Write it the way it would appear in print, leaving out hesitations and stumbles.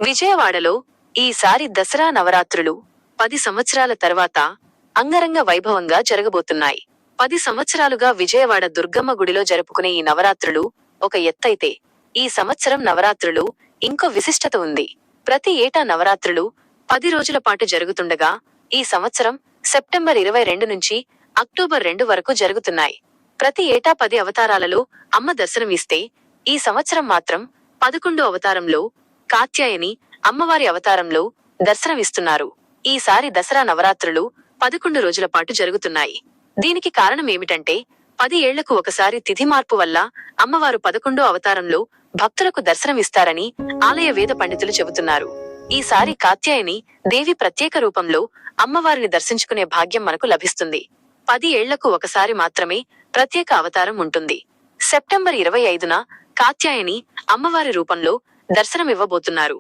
విజయవాడలో ఈసారి దసరా నవరాత్రులు 10 సంవత్సరాల తర్వాత అంగరంగ వైభవంగా జరగబోతున్నాయి. 10 సంవత్సరాలుగా విజయవాడ దుర్గమ్మ గుడిలో జరుపుకునే ఈ నవరాత్రులు ఒక ఎత్తైతే, ఈ సంవత్సరం నవరాత్రులు ఇంకో విశిష్టత ఉంది. ప్రతి ఏటా నవరాత్రులు 10 రోజుల పాటు జరుగుతుండగా, ఈ సంవత్సరం సెప్టెంబర్ 22 నుంచి అక్టోబర్ 2 వరకు జరుగుతున్నాయి. ప్రతి ఏటా 10 అవతారాలలో అమ్మ దర్శనం ఇస్తే, ఈ సంవత్సరం మాత్రం 11 అవతారంలో కాత్యాయని అమ్మవారి అవతారంలో దర్శనమిస్తున్నారు. ఈసారి దసరా నవరాత్రులు 11 రోజుల పాటు జరుగుతున్నాయి. దీనికి కారణం ఏమిటంటే, 10 ఏళ్లకు ఒకసారి తిథి మార్పు వల్ల అమ్మవారు 11 అవతారంలో భక్తులకు దర్శనమిస్తారని ఆలయ వేద పండితులు చెబుతున్నారు. ఈసారి కాత్యాయని దేవి ప్రత్యేక రూపంలో అమ్మవారిని దర్శించుకునే భాగ్యం మనకు లభిస్తుంది. 10 ఏళ్లకు ఒకసారి మాత్రమే ప్రత్యేక అవతారం ఉంటుంది. సెప్టెంబర్ 25న కాత్యాయని అమ్మవారి రూపంలో దర్శనమివ్వబోతున్నారు.